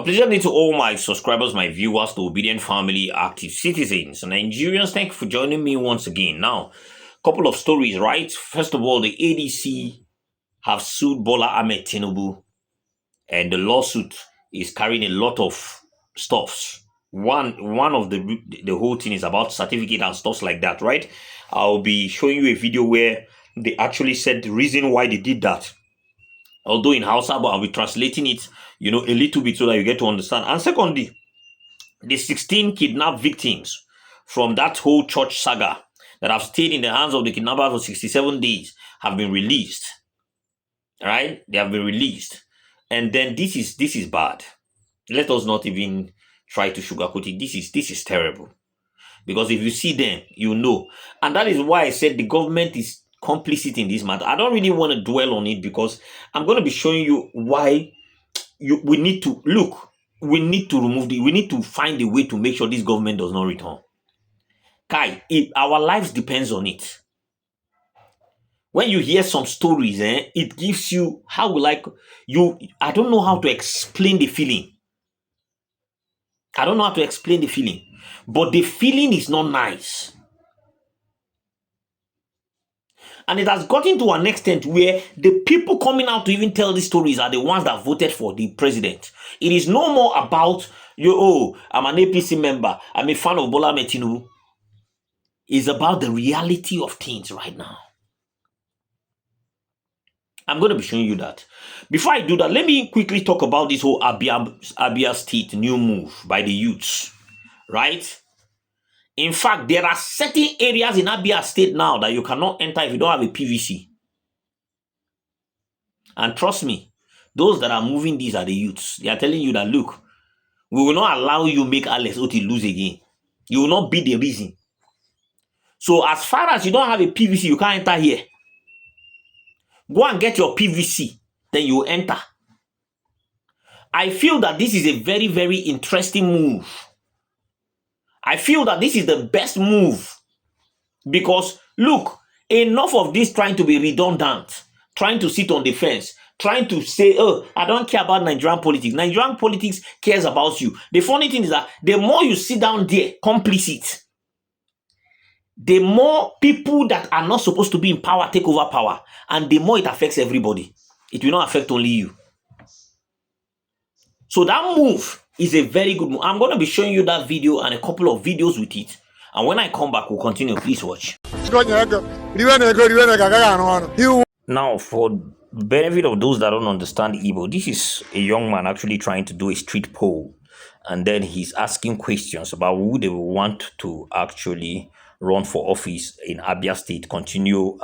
appreciate to all my subscribers, my viewers, the obedient family, active citizens, Nigerians. Thank you for joining me once again. Now, couple of stories, right? First of all, the ADC have sued Bola Ahmed Tinubu, and the lawsuit is carrying a lot of stuffs. One of the whole thing is about certificate and stuff like that, right? I'll be showing you a video where they actually said the reason why they did that. Although in Hausa, but I'll be translating it, a little bit so that you get to understand. And secondly, the 16 kidnapped victims from that whole church saga that have stayed in the hands of the kidnappers for 67 days have been released. Right? They have been released. And then this is bad. Let us not even try to sugarcoat it. This is terrible. Because if you see them, you know. And that is why I said the government is complicit in this matter. I don't really want to dwell on it because I'm going to be showing you why we need to look. We need to we need to find a way to make sure this government does not return. Kai, our lives depends on it. When you hear some stories, it gives you I don't know how to explain the feeling. I don't know how to explain the feeling, but the feeling is not nice. And it has gotten to an extent where the people coming out to even tell these stories are the ones that voted for the president. It is no more about, I'm an APC member, I'm a fan of Bola Ahmed Tinubu. It's about the reality of things right now. I'm going to be showing you that. Before I do that, let me quickly talk about this whole Abia State new move by the youths, right? In fact, there are certain areas in Abia State now that you cannot enter if you don't have a PVC. And trust me, those that are moving these are the youths. They are telling you that, look, we will not allow you make Alex Oti lose again. You will not be the reason. So as far as you don't have a PVC, you can't enter here. Go and get your PVC, then you enter. I feel that this is a very, very interesting move. I feel that this is the best move because, look, enough of this trying to be redundant, trying to sit on the fence, trying to say, I don't care about Nigerian politics. Nigerian politics cares about you. The funny thing is that the more you sit down there, complicit, the more people that are not supposed to be in power take over power, and the more it affects everybody. It will not affect only you. So that move is a very good move. I'm going to be showing you that video and a couple of videos with it. And when I come back, we'll continue. Please watch. Now, for benefit of those that don't understand Igbo, this is a young man actually trying to do a street poll. And then he's asking questions about who they will want to actually run for office in Abia State, continue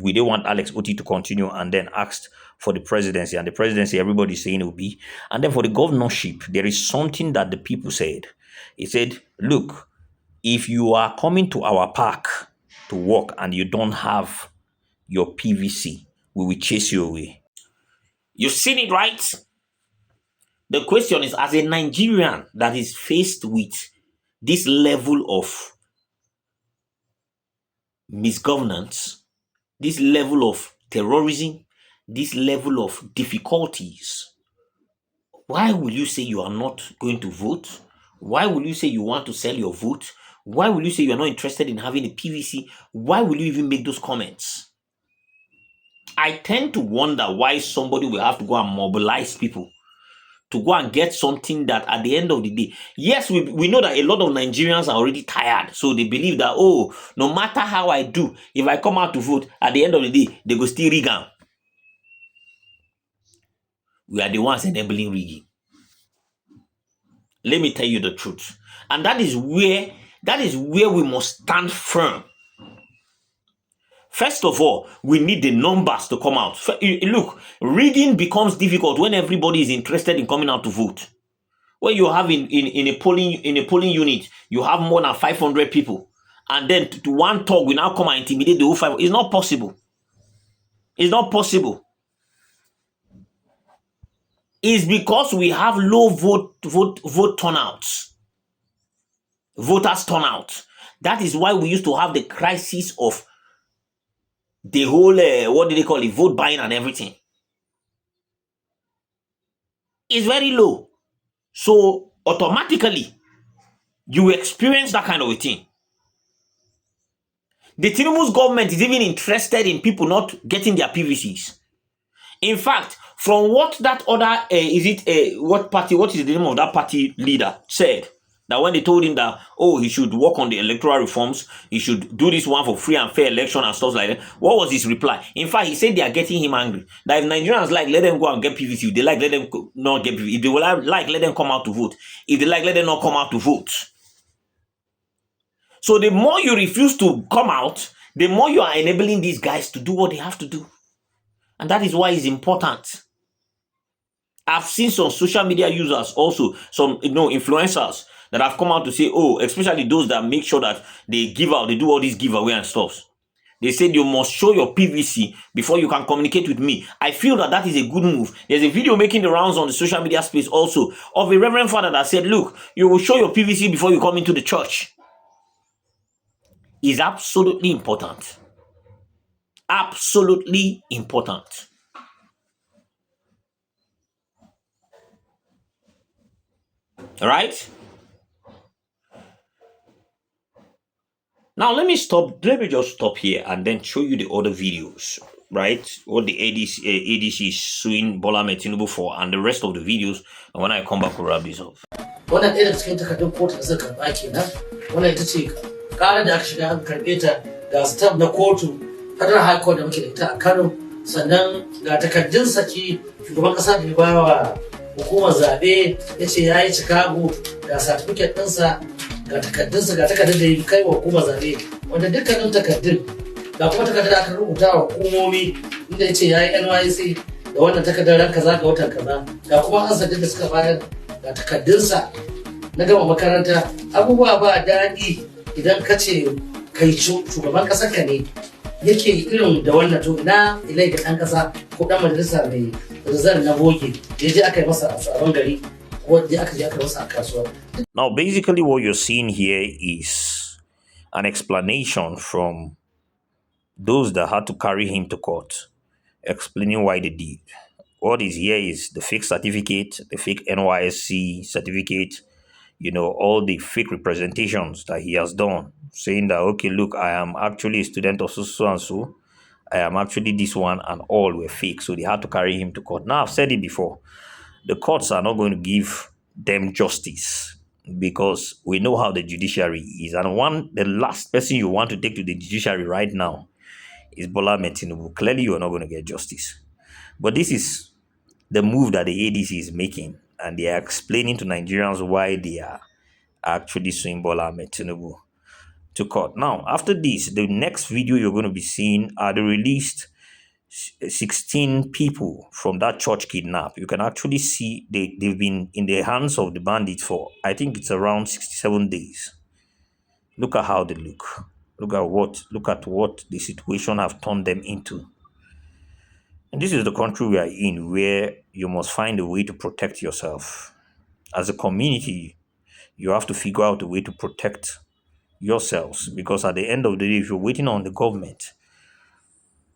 we don't want Alex Oti to continue, and then asked for the presidency. And the presidency, everybody's saying it will be. And then for the governorship, there is something that the people said. He said, look, if you are coming to our park to work and you don't have your PVC, we will chase you away. You've seen it, right? The question is, as a Nigerian that is faced with this level of misgovernance, this level of terrorism, this level of difficulties, why will you say you are not going to vote? Why will you say you want to sell your vote? Why will you say you are not interested in having a PVC? Why will you even make those comments? I tend to wonder why somebody will have to go and mobilize people to go and get something that at the end of the day, yes, we know that a lot of Nigerians are already tired. So they believe that, no matter how I do, if I come out to vote, at the end of the day, they go still rig am. We are the ones enabling rigging. Let me tell you the truth. And that is where we must stand firm. First of all, we need the numbers to come out. Look, rigging becomes difficult when everybody is interested in coming out to vote. When you have in a polling unit, you have more than 500 people, and then to one talk will now come and intimidate the whole 5. It's not possible. It's not possible. It's because we have low vote turnouts, voters turnout. That is why we used to have the crisis of the whole, what do they call it, vote buying and everything. It's very low. So automatically, you experience that kind of a thing. The Tinubu's government is even interested in people not getting their PVCs. In fact, from what that other, what is the name of that party leader said, that when they told him that, oh, he should work on the electoral reforms, he should do this one for free and fair election and stuff like that, what was his reply? In fact, he said they are getting him angry. That if Nigerians like, let them go and get PVC. If they like, let them not get PVC. If they like, let them come out to vote. If they like, let them not come out to vote. So the more you refuse to come out, the more you are enabling these guys to do what they have to do. And that is why it's important. I've seen some social media users also, some influencers that have come out to say, oh, especially those that make sure that they give out, they do all these giveaway and stuff. They said you must show your PVC before you can communicate with me. I feel that that is a good move. There's a video making the rounds on the social media space also of a reverend father that said, look, you will show your PVC before you come into the church. It's absolutely important. Absolutely important. All right. Now let me just stop here and then show you the other videos, right? What the ADC is suing Bola Tinubu for and the rest of the videos. And when I come back, we'll wrap this up. Wannan ɗaya da cikin takardun kotu da suka karɓa kenan. Wannan ita ce ƙarar da aka shiga aka karɓe ta ga stamp na kotu Federal High Court da muke da ita a Kano, sannan ga takardun saki shugaban ƙasa da ya ba wa hukumar zaɓe ya ce ya yi Chicago, ga certificate ɗinsa, ga takardunsa, ga takardun da ya kai wa hukumar zaɓe, wanda dukkanin takardun ga kuma takardun da aka rubuta wa hukumomi inda ya ce ya yi NYC da wannan takardar ran kaza ga watan kaza, ga kuma ansadin da suka bayar ga takardunsa na gama makaranta. Abubuwa ba daɗi idan ka ce kai shugaban ƙasar ka ne yake irin da wannan, to ina ilai ga ɗan ƙasa ko ɗan majalisa mai rizal na boge da ya je aka yi masa a sabon gari ko da aka je aka masa a kasuwa. Now basically what you're seeing here is an explanation from those that had to carry him to court, explaining why they did. What is here is the fake certificate, the fake NYSC certificate, all the fake representations that he has done, saying that, okay, look, I am actually a student of so and so, I am actually this one, and all were fake. So they had to carry him to court. Now, I've said it before, the courts are not going to give them justice because we know how the judiciary is. And the last person you want to take to the judiciary right now is Bola Tinubu. Clearly, you are not going to get justice. But this is the move that the ADC is making, and they are explaining to Nigerians why they are actually suing Bola Tinubu to court. Now, after this, the next video you're going to be seeing are the released 16 people from that church kidnap. You can actually see they've been in the hands of the bandits for, I think it's around 67 days. Look at how they look. Look at what the situation have turned them into. And this is the country we are in, where you must find a way to protect yourself. As a community, you have to figure out a way to protect yourselves, because at the end of the day, if you're waiting on the government,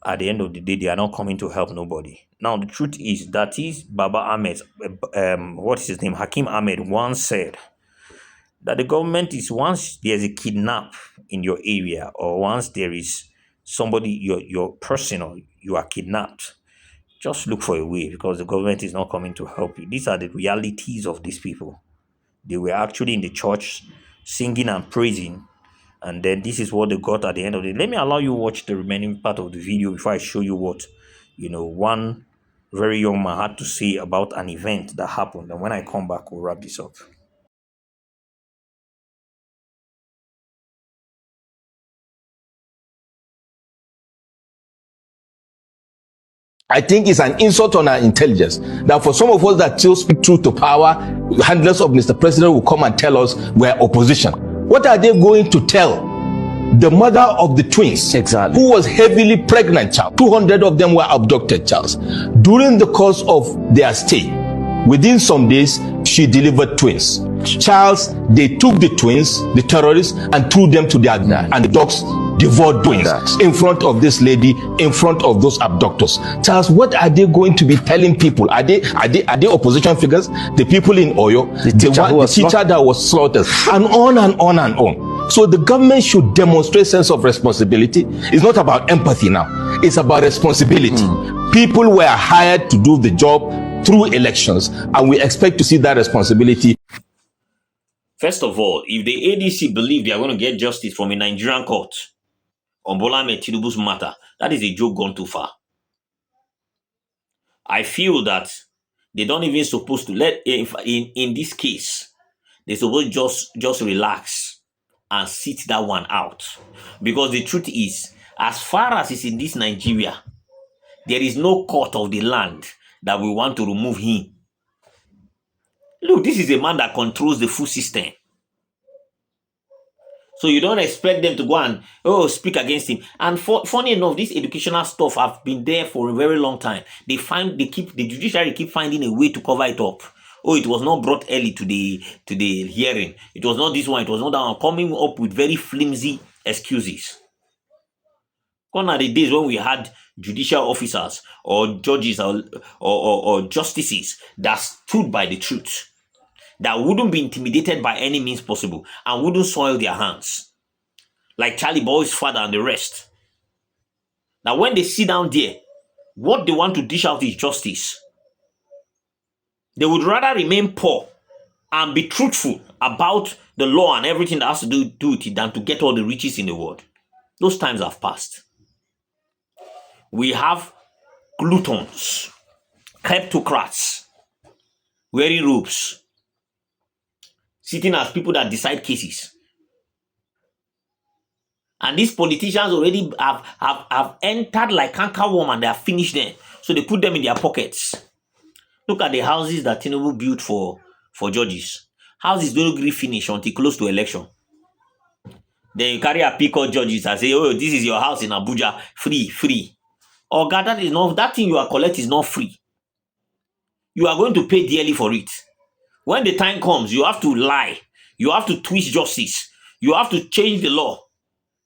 at the end of the day, they are not coming to help nobody. Now, the truth is that Baba Ahmed, what is his name? Hakim Ahmed once said that the government is, once there's a kidnap in your area, or once there is somebody, your personal, you are kidnapped, just look for a way, because the government is not coming to help you. These are the realities of these people. They were actually in the church singing and praising, and then this is what they got at the end of the day. Let me allow you to watch the remaining part of the video before I show you what, one very young man had to say about an event that happened. And when I come back, we'll wrap this up. I think it's an insult on our intelligence that for some of us that still speak truth to power, handlers of Mr. President will come and tell us we're opposition. What are they going to tell the mother of the twins, exactly, who was heavily pregnant, child? 200 of them were abducted, Charles. During the course of their stay, within some days, she delivered twins. Charles, they took the twins, the terrorists, and threw them to their and the dogs devoured twins in front of this lady, in front of those abductors. Charles, what are they going to be telling people? Are they opposition figures? The people in Oyo, the teacher that was slaughtered, and on and on and on. So the government should demonstrate sense of responsibility. It's not about empathy now. It's about responsibility. People were hired to do the job through elections, and we expect to see that responsibility. First of all, if the ADC believe they are going to get justice from a Nigerian court on Bola Ahmed Tinubu's matter, that is a joke gone too far. I feel that they don't even supposed to let, in this case, they're supposed to just relax and sit that one out. Because the truth is, as far as it's in this Nigeria, there is no court of the land that we want to remove him. Look, this is a man that controls the full system. So you don't expect them to go and speak against him. And funny enough, this educational stuff have been there for a very long time. The judiciary keep finding a way to cover it up. Oh, it was not brought early to the hearing. It was not this one. It was not that one. Coming up with very flimsy excuses. Gone are the days when we had judicial officers or judges or justices that stood by the truth, that wouldn't be intimidated by any means possible and wouldn't soil their hands. Like Charlie Boy's father and the rest. Now, when they sit down there, what they want to dish out is justice. They would rather remain poor and be truthful about the law and everything that has to do with it than to get all the riches in the world. Those times have passed. We have gluttons, kleptocrats, wearing robes, sitting as people that decide cases. And these politicians already have entered like cankerworm and they have finished there. So they put them in their pockets. Look at the houses that Tinubu built for judges. Houses don't really finish until close to election. Then you carry a pick of judges and say, oh, this is your house in Abuja, free. Oh God, that thing you are collecting is not free. You are going to pay dearly for it. When the time comes, you have to lie. You have to twist justice. You have to change the law.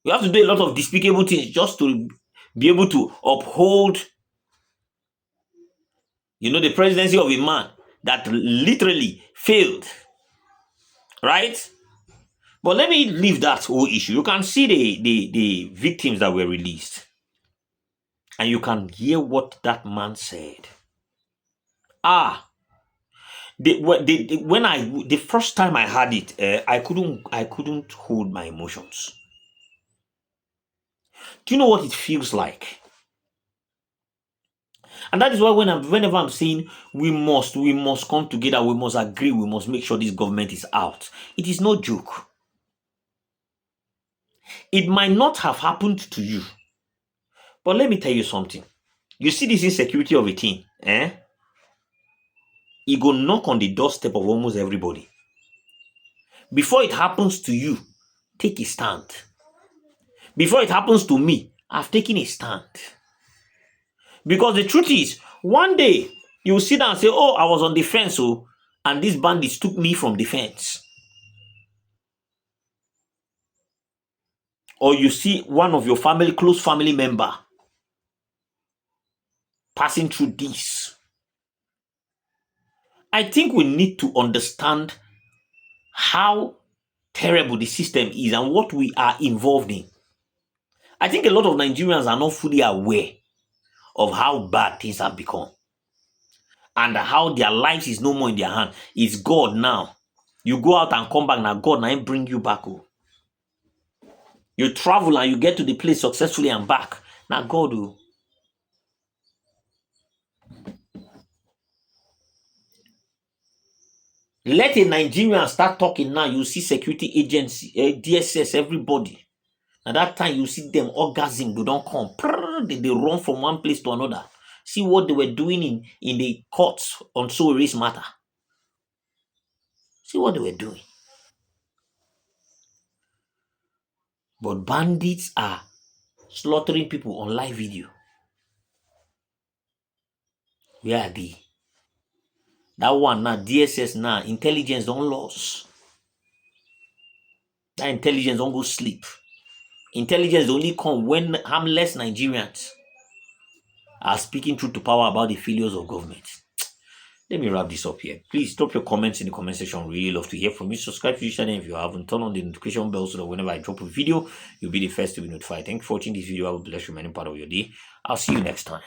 You have to do a lot of despicable things just to be able to uphold, the presidency of a man that literally failed. Right? But let me leave that whole issue. You can see the victims that were released. And you can hear what that man said. The first time I heard it, I couldn't hold my emotions. Do you know what it feels like? And that is why whenever I'm saying we must come together, we must agree, we must make sure this government is out. It is no joke. It might not have happened to you. But let me tell you something. You see this insecurity of a thing, It go knock on the doorstep of almost everybody. Before it happens to you, take a stand. Before it happens to me, I've taken a stand. Because the truth is, one day, you will sit down and say, oh, I was on the fence, and these bandits took me from the fence. Or you see one of your close family member passing through this. I think we need to understand how terrible the system is and what we are involved in. I think a lot of Nigerians are not fully aware of how bad things have become and how their lives is no more in their hand. It's God now. You go out and come back, now God now bring you back. You travel and you get to the place successfully and back. Now God will. Let a Nigerian start talking now. You see security agency, DSS, everybody. At that time, you see them orgasm. They don't come. They run from one place to another. See what they were doing in the courts on so race matter. See what they were doing. But bandits are slaughtering people on live video. Where are they? That one now, DSS now, intelligence don't lose. That intelligence don't go sleep. Intelligence only come when harmless Nigerians are speaking truth to power about the failures of government. Let me wrap this up here. Please drop your comments in the comment section. Really love to hear from you. Subscribe to this channel if you haven't. Turn on the notification bell so that whenever I drop a video, you'll be the first to be notified. Thank you for watching this video. I will bless you remaining part of your day. I'll see you next time.